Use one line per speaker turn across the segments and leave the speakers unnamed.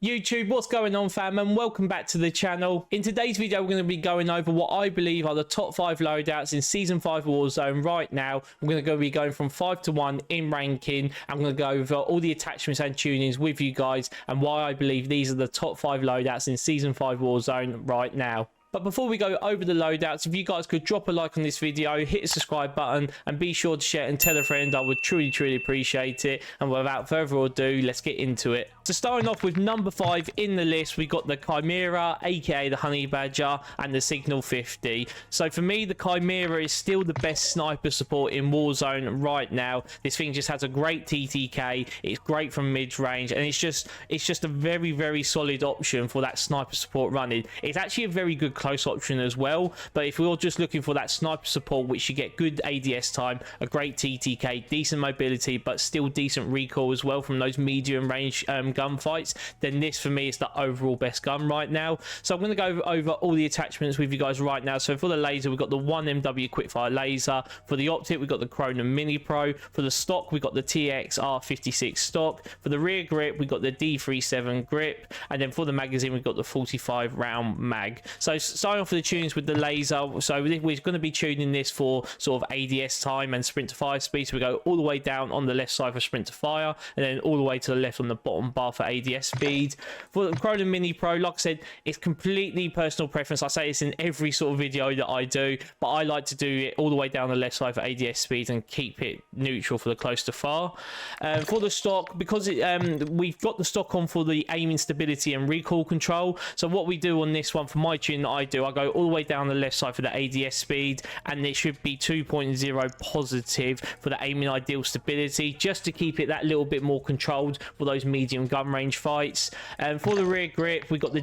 YouTube, what's going on, fam, and welcome back to the channel. In today's video, we're going to be going over what I believe are the top 5 loadouts in Season 5 Warzone right now. We're going to be going from 5 to 1 in ranking. I'm going to go over all the attachments and tunings with you guys and why I believe these are the top 5 loadouts in Season 5 Warzone right now. But before we go over the loadouts, if you guys could drop a like on this video, hit the subscribe button, and be sure to share and tell a friend, I would truly appreciate it. And without further ado, let's get into it. So starting off with number 5 in the list, we got the Chimera, aka the Honey Badger, and the Signal 50. So for me, the Chimera is still the best sniper support in Warzone right now. This thing just has a great TTK, it's great from mid-range, and it's just a very solid option for that sniper support running. It's actually a very good close option as well, but if we're just looking for that sniper support, which you get good ADS time, a great TTK, decent mobility, but still decent recoil as well from those medium range gunfights, then this for me is the overall best gun right now. So I'm going to go over all the attachments with you guys right now. So for the laser, we've got the 1MW quickfire laser. For the optic, we've got the Cronen Mini Pro. For the stock, we've got the TXR56 stock. For the rear grip, we've got the D37 grip, and then for the magazine, we've got the 45 round mag. So starting off with the tunes with the laser, so we're going to be tuning this for sort of ADS time and sprint to fire speed. So we go all the way down on the left side for sprint to fire, and then all the way to the left on the bottom bar for ADS speed. For the Cronen Mini Pro, like I said, it's completely personal preference. I say this in every sort of video that I do, but I like to do it all the way down the left side for ADS speed and keep it neutral for the close to far. For the stock, because we've got the stock on for the aiming stability and recoil control, so what we do on this one for my tune that I go all the way down the left side for the ADS speed, and it should be 2.0 positive for the aiming ideal stability, just to keep it that little bit more controlled for those medium gun range fights. And for the rear grip, we got the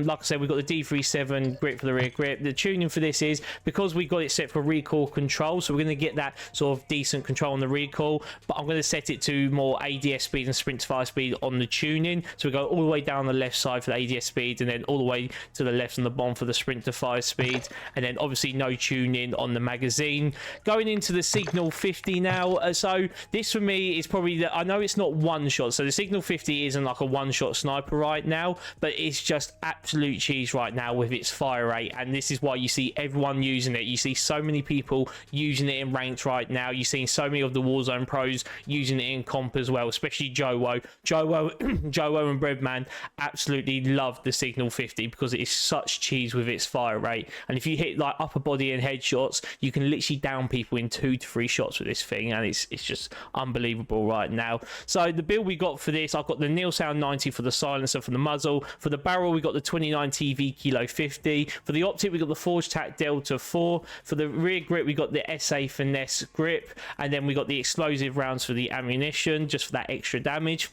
like I said, we've got the D37 grip for the rear grip. The tuning for this is because we got it set for recoil control, so we're going to get that sort of decent control on the recoil, but I'm going to set it to more ADS speed and sprint to fire speed on the tuning. So we go all the way down the left side for the ADS speed, and then all the way to the left on the bottom for the sprint to fire speed, and then obviously no tuning on the magazine. Going into the Signal 50 now, so this for me is probably I know it's not one shot, so the Signal 50 isn't like a one-shot sniper right now, but it's just absolute cheese right now with its fire rate, and this is why you see everyone using it. You see so many people using it in ranked right now. You've seen so many of the Warzone pros using it in comp as well, especially Joe and Breadman absolutely love the Signal 50 because it is such cheese with its fire rate, and if you hit like upper body and headshots, you can literally down people in 2 to 3 shots with this thing, and it's just unbelievable right now. So the build we got for this, I've got the Neil Sound 90 for the silencer for the muzzle. For the barrel, we got the 29 TV Kilo 50. For the optic, we got the Forge TAQ Delta 4. For the rear grip, we got the SA Finesse grip, and then we got the explosive rounds for the ammunition, just for that extra damage.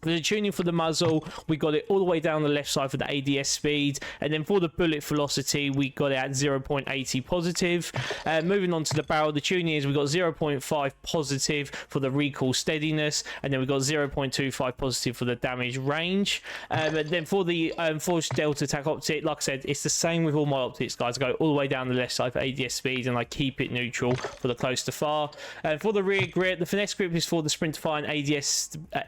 For the tuning for the muzzle, we got it all the way down the left side for the ADS speed, and then for the bullet velocity, we got it at 0.80 positive. Moving on to the barrel, the tuning is we got 0.5 positive for the recoil steadiness, and then we got 0.25 positive for the damage range. And then for the Forge Delta TAQ optic, like I said, it's the same with all my optics, guys. I go all the way down the left side for ADS speed, and I keep it neutral for the close to far. For the rear grip, the finesse grip is for the sprint to fire and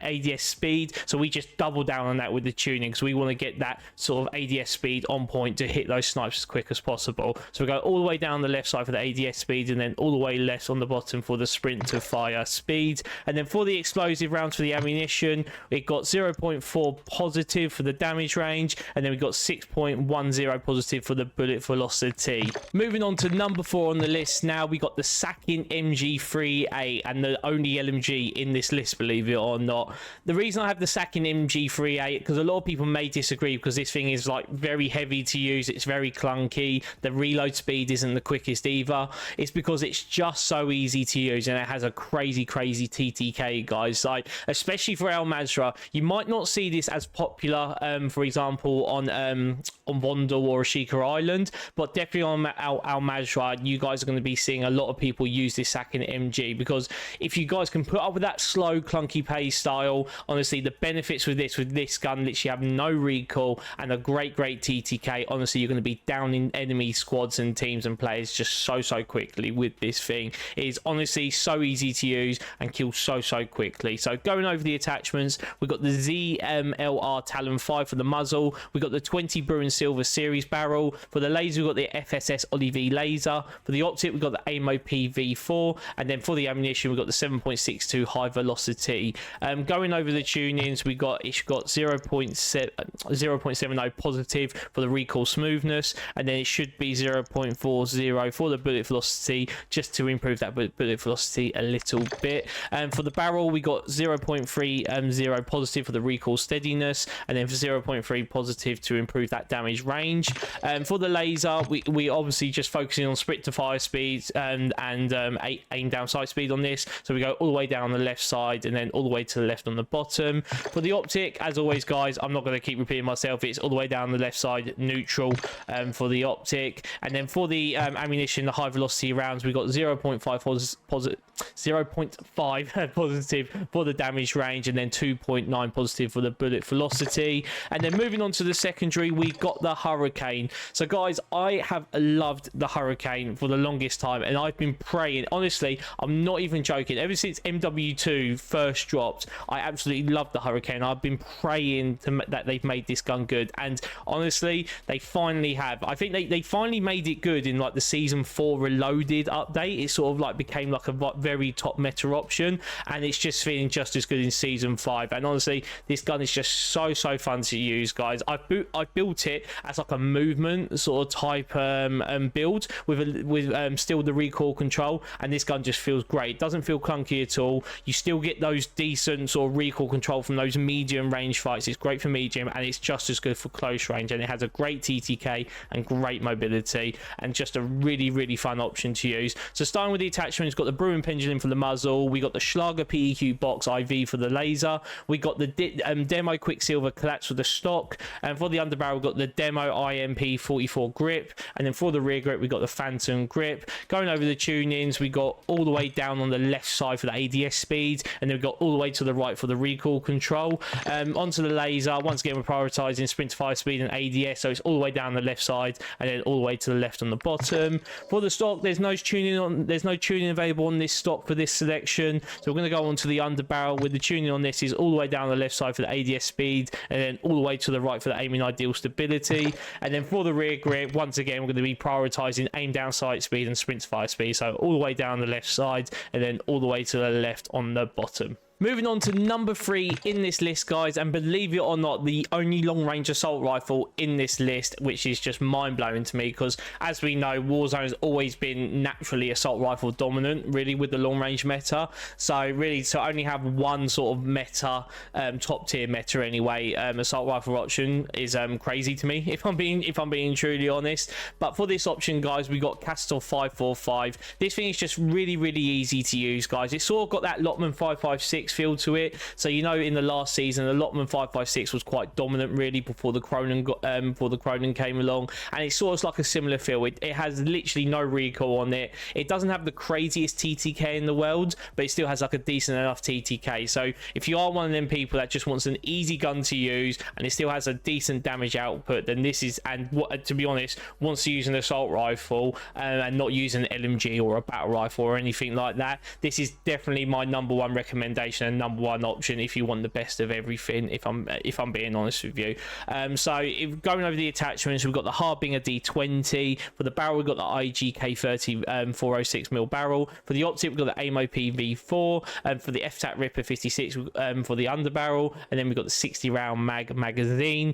ADS speed. So we just double down on that with the tuning because we want to get that sort of ADS speed on point to hit those snipes as quick as possible. So we go all the way down the left side for the ADS speed, and then all the way left on the bottom for the sprint to fire speed. And then for the explosive rounds for the ammunition, it got 0.4 positive for the damage range, and then we got 6.10 positive for the bullet velocity. Moving on to number 4 on the list now, we got the Sakin MG38, and the only LMG in this list, believe it or not. The reason I have the Sakin MG38, because a lot of people may disagree, because this thing is like very heavy to use, it's very clunky, the reload speed isn't the quickest either. It's because it's just so easy to use, and it has a crazy TTK, guys. Like especially for Al Mazrah, you might not see this as popular for example on Vondel or Ashika Island, but definitely on Al Mazrah you guys are going to be seeing a lot of people use this Sakin MG, because if you guys can put up with that slow clunky pace style, honestly the benefits with this gun, literally have no recoil and a great TTK. Honestly, you're going to be down in enemy squads and teams and players just so quickly with this thing. It is honestly so easy to use and kill so quickly. So going over the attachments, we've got the ZMLR Talon 5 for the muzzle, we've got the 20 Bruin Silver series barrel. For the laser, we've got the FSS Hurricane laser. For the optic, we've got the AMO-P V4, and then for the ammunition, we've got the 7.62 high velocity. Going over the tunings, it's got 0.70 positive for the recoil smoothness, and then it should be 0.40 for the bullet velocity, just to improve that bullet velocity a little bit. For the barrel, we got 0.30 positive for the recoil steadiness, and then for 0.3 positive to improve that damage range. For the laser, we obviously just focusing on sprint to fire speeds and aim down sight speed on this, so we go all the way down the left side and then all the way to the left on the bottom. For the optic, as always guys, I'm not going to keep repeating myself, it's all the way down the left side neutral for the optic. And then for the ammunition, the high velocity rounds, we got 0.5 positive for the damage range, and then 2.9 positive for the bullet velocity. And then moving on to the secondary, we got the Hurricane. So guys, I have loved the Hurricane for the longest time, and I've been praying, honestly, I'm not even joking, ever since MW2 first dropped, I absolutely love the Hurricane. I've been praying that they've made this gun good, and honestly, they finally have. I think they finally made it good in like the Season 4 Reloaded update. It sort of like became like a very top meta option, and it's just feeling just as good in Season 5. And honestly, this gun is just so fun to use, guys. I built it as like a movement sort of type build with still the recoil control, and this gun just feels great. It doesn't feel clunky at all. You still get those decent sort of recoil control from those medium range fights. It's great for medium, and it's just as good for close range, and it has a great TTK and great mobility, and just a really fun option to use. So starting with the attachments, got the Bruin pendulum for the muzzle, we got the Schlager PEQ box IV for the laser, we got the demo Quicksilver collapse for the stock, and for the underbarrel we got the demo IMP 44 grip, and then for the rear grip we got the Phantom grip. Going over the tunings, we got all the way down on the left side for the ADS speed, and then we got all the way to the right for the recoil control. Onto the laser, once again we're prioritizing sprint to fire speed and ADS, so it's all the way down the left side and then all the way to the left on the bottom. For the stock, there's no tuning available on this stock for this selection, so we're going to go on to the underbarrel. With the tuning on this is all the way down the left side for the ADS speed, and then all the way to the right for the aiming ideal stability. And then for the rear grip, once again we're going to be prioritizing aim down sight speed and sprint to fire speed, so all the way down the left side and then all the way to the left on the bottom. Moving on to number 3 in this list, guys, and believe it or not, the only long-range assault rifle in this list, which is just mind-blowing to me, because as we know, Warzone has always been naturally assault rifle dominant, really, with the long-range meta. So really, to only have one sort of meta, top-tier meta anyway, assault rifle option is crazy to me, if I'm being truly honest. But for this option, guys, we got Kastov 545. This thing is just really easy to use, guys. It's sort of got that Lotman 556 feel to it. So you know, in the last season, the Lotman 556 was quite dominant really before the Cronen came along, and it's sort of like a similar feel. It has literally no recoil on it. It doesn't have the craziest TTK in the world, but it still has like a decent enough TTK. So if you are one of them people that just wants an easy gun to use and it still has a decent damage output, then this is, and what, to be honest, wants to use an assault rifle and not use an LMG or a battle rifle or anything like that, this is definitely my #1 recommendation and #1 option if you want the best of everything, if I'm being honest with you. So going over the attachments, we've got the Harbinger D20. For the barrel, we've got the IG K30 406mm barrel. For the optic, we've got the AMO-P V4. For the FTAC Ripper 56 for the underbarrel, and then we've got the 60 round magazine.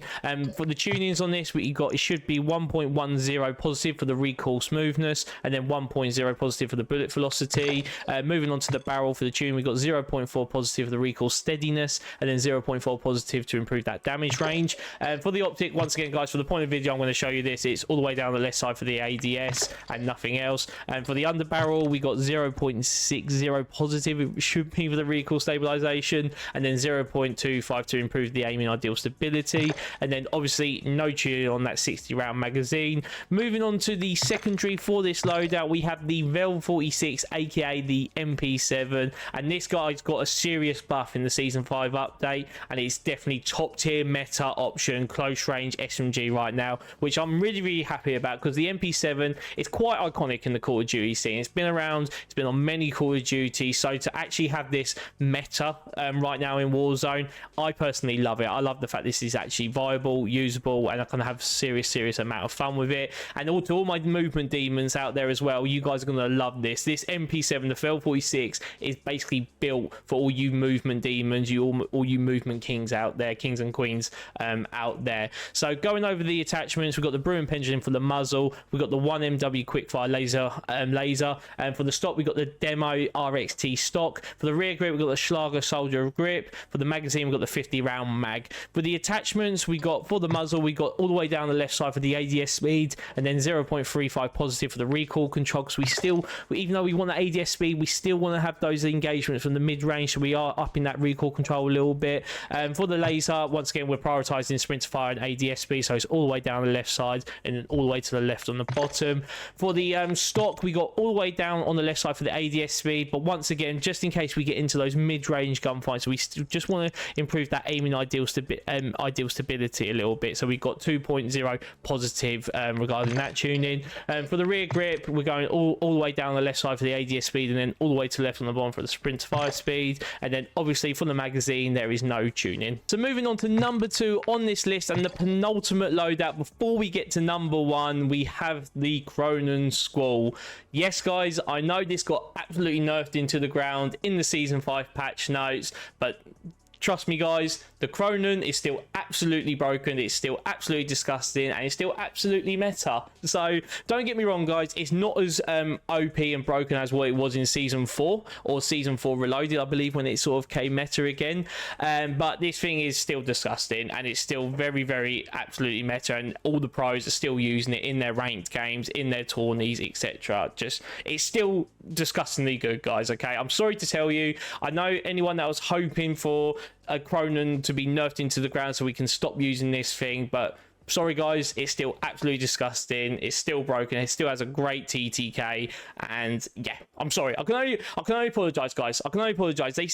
For the tunings on this, it should be 1.10 positive for the recoil smoothness, and then 1.0 positive for the bullet velocity. Moving on to the barrel, for the tune, we've got 0.4 positive for the recoil steadiness, and then 0.4 positive to improve that damage range. For the optic, once again, guys, for the point of video, I'm going to show you this. It's all the way down the left side for the ADS and nothing else. And for the underbarrel, we got 0.60 positive. It should be for the recoil stabilization, and then 0.25 to improve the aiming ideal stability. And then obviously no tuning on that 60 round magazine. Moving on to the secondary for this loadout, we have the Vel 46, aka the MP7, and this guy's got a serious buff in the Season 5 update, and it's definitely top tier meta option, close range SMG right now, which I'm really happy about, because the MP7 is quite iconic in the Call of Duty scene. It's been around, it's been on many Call of Duty, so to actually have this meta right now in Warzone, I personally love it. I love the fact this is actually viable, usable, and I can have serious amount of fun with it. And to all my movement demons out there as well, you guys are going to love this. This MP7, the Vel 46, is basically built for all you movement demons, all you movement kings out there, kings and queens out there. So going over the attachments, we've got the Brewing Pendulum for the muzzle, we've got the 1MW quickfire laser, and for the stock we've got the Demo RXT stock. For the rear grip we've got the Schlager Soldier grip. For the magazine we've got the 50 round mag. For the attachments, we got for the muzzle, we got all the way down the left side for the ADS speed, and then 0.35 positive for the recoil control, because we still, even though we want the ADS speed, we still want to have those engagements from the mid range, so we are upping that recoil control a little bit. For the laser, once again we're prioritizing sprint fire and ADS speed, so it's all the way down the left side and then all the way to the left on the bottom. For the stock, we got all the way down on the left side for the ADS speed, but once again, just in case we get into those mid-range gunfights, we just want to improve that aiming ideal stability a little bit, so we've got 2.0 positive regarding that tuning. For the rear grip, we're going all the way down the left side for the ADS speed, and then all the way to the left on the bottom for the sprint fire speed. And then obviously for the magazine, there is no tuning. So moving on to number 2 on this list, and the penultimate loadout before we get to number 1, we have the Cronen Squall. Yes guys, I know this got absolutely nerfed into the ground in the Season 5 patch notes, but trust me guys, the Cronen is still absolutely broken, it's still absolutely disgusting, and it's still absolutely meta. So don't get me wrong guys, it's not as OP and broken as what it was in Season 4 or Season 4 Reloaded, I believe, when it sort of came meta again. But this thing is still disgusting, and it's still very absolutely meta, and all the pros are still using it in their ranked games, in their tourneys, etc. Just, it's still disgustingly good guys. Okay, I'm sorry to tell you, I know anyone that was hoping for a Cronen to be nerfed into the ground so we can stop using this thing, but sorry guys, it's still absolutely disgusting, it's still broken, it still has a great TTK, and yeah, I'm sorry, I can only apologize guys, I can only apologize. This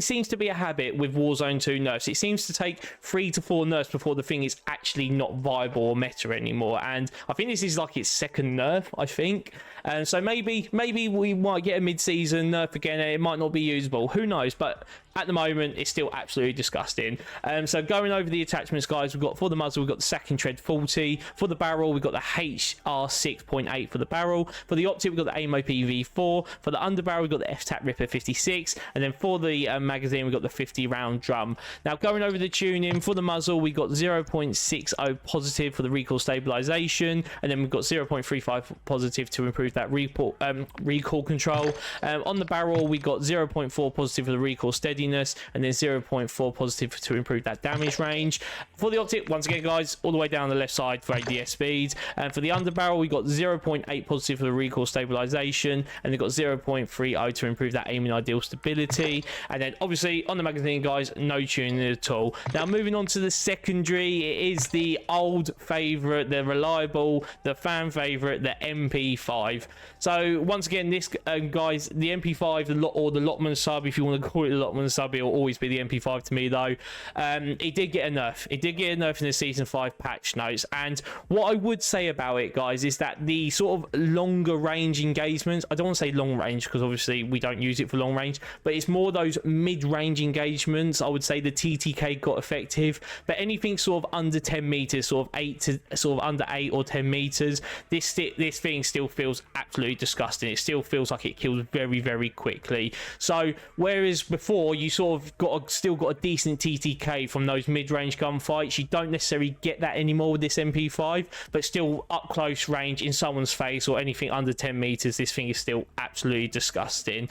seems to be a habit with Warzone 2 nerfs. It seems to take 3 to 4 nerfs before the thing is actually not viable or meta anymore, and I think this is like its second nerf, I think. And so maybe we might get a mid-season nerf again, and it might not be usable, who knows, but at the moment it's still absolutely disgusting. So going over the attachments guys, we've got for the muzzle, we've got the Sakin Tread 40. For the barrel, we've got the HR 6.8 for the barrel. For the optic, we've got the AIM OPV 4. For the underbarrel, we've got the FTAC Ripper 56. And then for the magazine, we've got the 50 round drum. Now going over the tuning, for the muzzle, we've got 0.60 positive for the recoil stabilization, and then we've got 0.35 positive to improve that recoil control. On the barrel, we got 0.4 positive for the recoil steadiness, and then 0.4 positive to improve that damage range. For the optic, once again guys, all the way down the left side for ADS speed. And for the underbarrel, we got 0.8 positive for the recoil stabilization, and we've got 0.30 to improve that aiming ideal stability. And then obviously on the magazine guys, no tuning at all. Now moving on to the secondary, it is the old favorite, the reliable, the fan favorite, the MP5. So once again, this guys, the MP5, the Lotman sub, if you want to call it the Lotman sub, it'll always be the MP5 to me though. It did get a nerf. It did get a nerf in the Season 5 patch notes, and what I would say about it guys is that the sort of longer range engagements, I don't want to say long range because obviously we don't use it for long range, but it's more those mid-range engagements. I would say the TTK got effective, but anything sort of under 10 meters, sort of under 8 or 10 meters, this thing still feels absolutely disgusting. It still feels like it kills very quickly. So whereas before you sort of still got a decent TTK from those mid-range gunfights, you don't necessarily get that anymore with this MP5, but still up close range in someone's face or anything under 10 meters, this thing is still absolutely disgusting.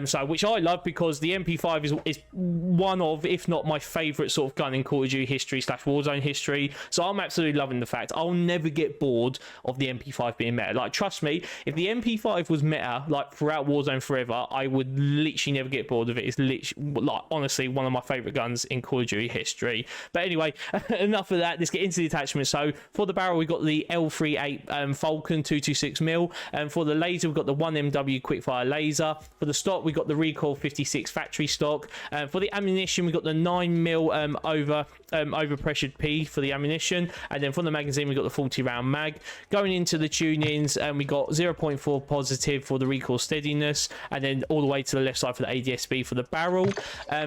So which I love, because the MP5 is one of, if not my favorite sort of gun in Call of Duty history / Warzone history. So I'm absolutely loving the fact I'll never get bored of the MP5 being meta. Like, trust me, if the MP5 was meta like throughout Warzone forever, I would literally never get bored of it. It's literally like honestly one of my favorite guns in Call of Duty history. But anyway, enough of that. Let's get into the attachment. So for the barrel, we've got the L38 Falcon 226mm, and for the laser, we've got the 1MW quickfire laser. For the stock, we've got the Recoil 56 factory stock. For the ammunition, we've got the 9mm over pressured P for the ammunition, and then for the magazine, we've got the 40 round mag. Going into the tunings, we got 0.4 positive for the recoil steadiness, and then all the way to the left side for the ADSB for the barrel.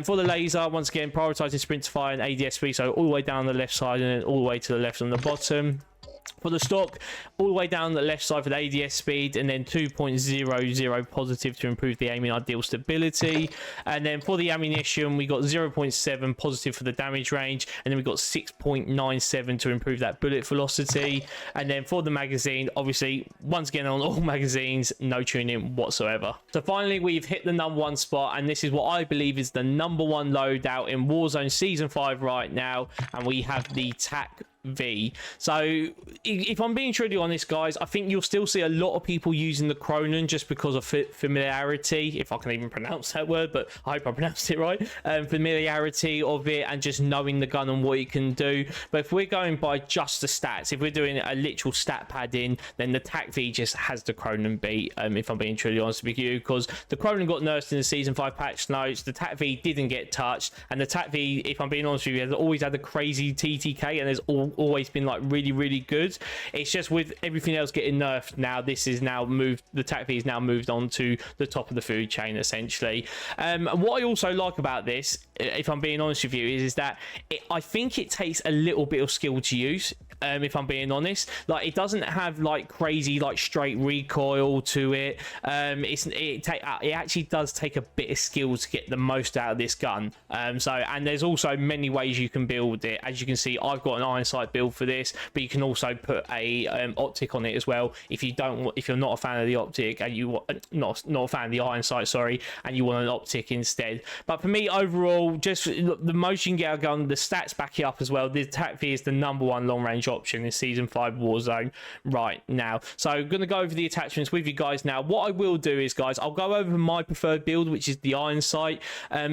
For the laser, once again, prioritizing sprint to fire and ADSB, so all the way down the left side and then all the way to the left on the bottom. For the stock, all the way down the left side for the ADS speed, and then 2.00 positive to improve the aiming ideal stability. And then for the ammunition, we got 0.7 positive for the damage range, and then we got 6.97 to improve that bullet velocity. And then for the magazine, obviously, once again on all magazines, no tuning whatsoever. So finally, we've hit the #1 spot, and this is what I believe is the #1 loadout in Warzone Season 5 right now, and we have the TAQ-V. So if I'm being truly honest, guys, I think you'll still see a lot of people using the Cronen just because of familiarity, if I can even pronounce that word, but I hope I pronounced it right. Familiarity of it and just knowing the gun and what it can do. But if we're going by just the stats, if we're doing a literal stat padding, then the TAQ-V just has the Cronen beat, if I'm being truly honest with you, because the Cronen got nerfed in the Season 5 patch notes, the TAQ-V didn't get touched, and the TAQ-V, if I'm being honest with you, has always had a crazy TTK, and there's always been like really good. It's just with everything else getting nerfed now, this is now moved, the TAQ-V is now moved on to the top of the food chain essentially. What I also like about this, if I'm being honest with you, is that I think it takes a little bit of skill to use. If I'm being honest, like it doesn't have like crazy like straight recoil to it. It actually does take a bit of skill to get the most out of this gun. And there's also many ways you can build it. As you can see, I've got an iron sight build for this, but you can also put a optic on it as well if you're not a fan of the optic and you want not a fan of the iron sight, sorry, and you want an optic instead. But for me overall, just the most you can get out of gun, the stats back it up as well. The TAQ-V is the #1 long range option in Season 5 Warzone right now. So I'm going to go over the attachments with you guys now. What I will do is, guys, I'll go over my preferred build, which is the iron sight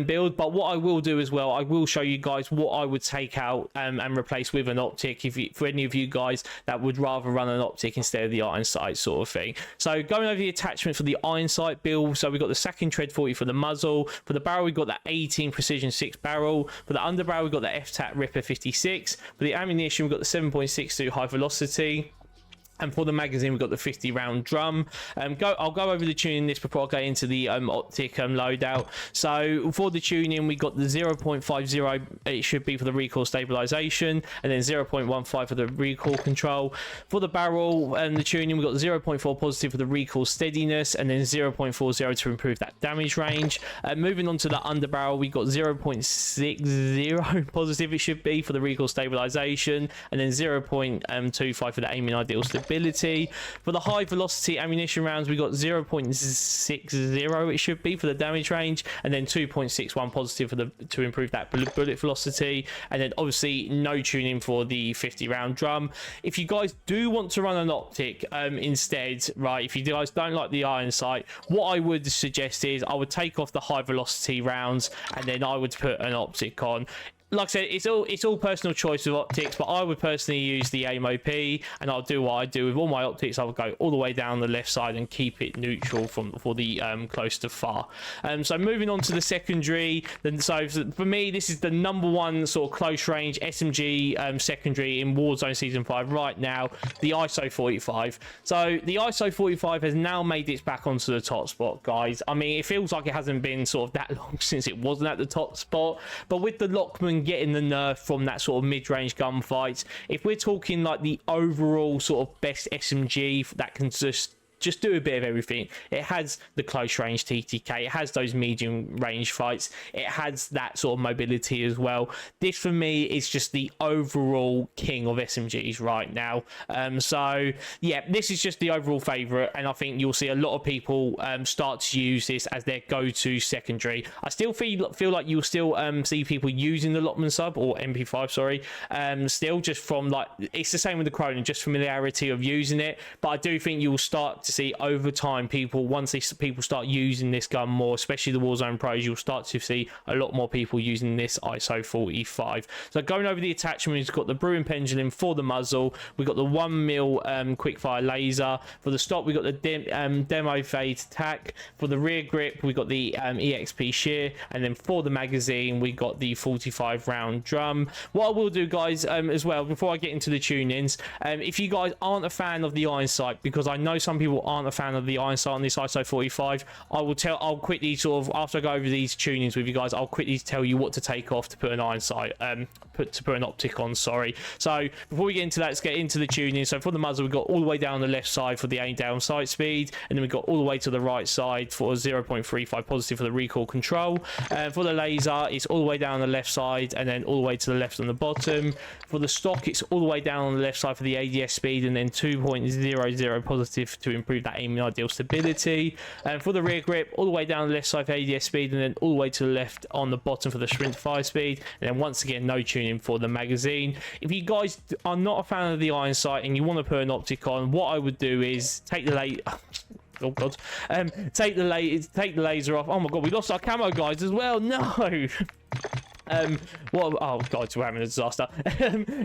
build, but what I will do as well, I will show you guys what I would take out and replace with an optic for any of you guys that would rather run an optic instead of the iron sight sort of thing. So going over the attachment for the iron sight build, so we've got the Sakin Tread 40 for the muzzle. For the barrel, we've got that 18 Precision 6 barrel. For the underbarrel, we've got the FTAC Ripper 56. For the ammunition, we've got the 7.62 high velocity. And for the magazine, we've got the 50 round drum. I'll go over the tuning this before I go into the optic loadout. So for the tuning, we got the 0.50, it should be for the recoil stabilization, and then 0.15 for the recoil control. For the barrel and the tuning, we've got 0.4 positive for the recoil steadiness, and then 0.40 to improve that damage range. Moving on to the underbarrel, we've got 0.60 positive, it should be, for the recoil stabilization, and then 0.25 for the aiming ideal stability. For the high velocity ammunition rounds, we got 0.60 it should be for the damage range, and then 2.61 positive to improve that bullet velocity, and then obviously no tuning for the 50 round drum. If you guys do want to run an optic instead, right, if you guys don't like the iron sight, what I would suggest is I would take off the high velocity rounds and then I would put an optic on. Like I said, it's all personal choice of optics, but I would personally use the aim OP, and I'll do what I do with all my optics. I would go all the way down the left side and keep it neutral for the close to far. So moving on to the secondary, then so for me, this is the #1 sort of close range SMG secondary in Warzone Season 5 right now, the ISO 45. So the ISO 45 has now made its back onto the top spot, guys. I mean, it feels like it hasn't been sort of that long since it wasn't at the top spot, but with the Lockman getting the nerf from that sort of mid-range gunfights, if we're talking like the overall sort of best SMG that can just do a bit of everything, it has the close range TTK, it has those medium range fights, it has that sort of mobility as well. This for me is just the overall king of SMGs right now. So yeah, this is just the overall favorite, and I think you'll see a lot of people start to use this as their go-to secondary. I still feel like you'll still see people using the Lockman sub, or MP5, sorry, still just from like, it's the same with the Cronen, just familiarity of using it, but I do think you'll start to to see over time, once people start using this gun more, especially the Warzone pros, you'll start to see a lot more people using this ISO 45. So going over the attachment, we've got the Brewing Pendulum for the muzzle. We've got the 1mm quickfire laser. For the stock, we've got the demo fade TAQ. For the rear grip, we've got the EXP shear. And then for the magazine, we got the 45 round drum. What I will do, guys, as well, before I get into the tunings, if you guys aren't a fan of the iron sight, because I know some people aren't a fan of the iron sight on this ISO 45, I'll quickly sort of, after I go over these tunings with you guys, I'll quickly tell you what to take off to put an iron sight, to put an optic on, sorry. So before we get into that, let's get into the tuning. So for the muzzle, we've got all the way down the left side for the aim down sight speed, and then we've got all the way to the right side for 0.35 positive for the recoil control. For the laser, it's all the way down the left side and then all the way to the left on the bottom. For the stock, it's all the way down on the left side for the ADS speed, and then 2.00 positive to improve that aiming ideal stability. And for the rear grip, all the way down the left side for ADS speed, and then all the way to the left on the bottom for the sprint fire speed. And then once again, no tuning for the magazine. If you guys are not a fan of the iron sight and you want to put an optic on, what I would do is take the oh god, take the laser off. Oh my god, we lost our camo, guys, as well. No. Oh god, we're having a disaster.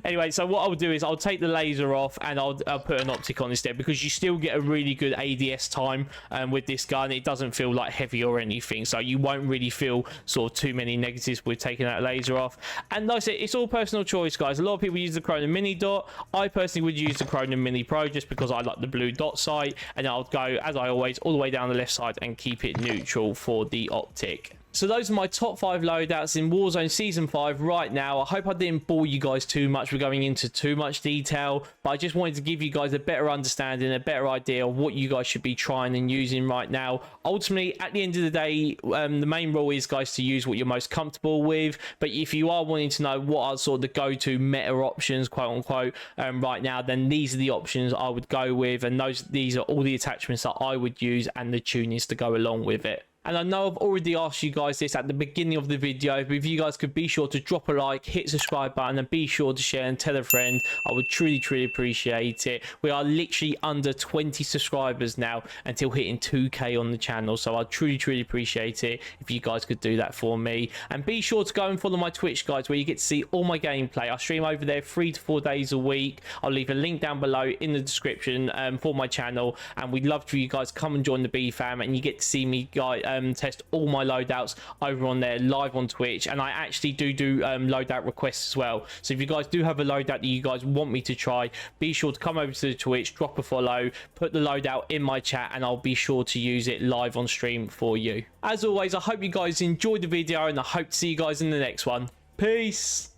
Anyway, so what I'll do is I'll take the laser off and I'll put an optic on instead, because you still get a really good ADS time with this gun. It doesn't feel like heavy or anything, so you won't really feel sort of too many negatives with taking that laser off. And like I said, it's all personal choice, guys. A lot of people use the Cronen Mini Dot. I personally would use the Cronen Mini Pro just because I like the blue dot sight, and I'll go, as I always, all the way down the left side and keep it neutral for the optic. So those are my top 5 loadouts in Warzone Season 5 right now. I hope I didn't bore you guys too much with going into too much detail, but I just wanted to give you guys a better understanding, a better idea of what you guys should be trying and using right now. Ultimately, at the end of the day, the main rule is, guys, to use what you're most comfortable with. But if you are wanting to know what are sort of the go-to meta options, quote unquote, right now, then these are the options I would go with, and these are all the attachments that I would use and the tunings to go along with it. And I know I've already asked you guys this at the beginning of the video, but if you guys could be sure to drop a like, hit subscribe button, and be sure to share and tell a friend, I would truly appreciate it. We are literally under 20 subscribers now until hitting 2k on the channel, so I'd truly appreciate it if you guys could do that for me. And be sure to go and follow my Twitch, guys, where you get to see all my gameplay. I stream over there 3 to 4 days a week. I'll leave a link down below in the description for my channel, and we'd love for you guys to come and join the B fam, and you get to see me, guys, test all my loadouts over on there live on Twitch. And I actually do loadout requests as well, so if you guys do have a loadout that you guys want me to try, be sure to come over to the Twitch, drop a follow, put the loadout in my chat, and I'll be sure to use it live on stream for you. As always, I hope you guys enjoyed the video, and I hope to see you guys in the next one. Peace.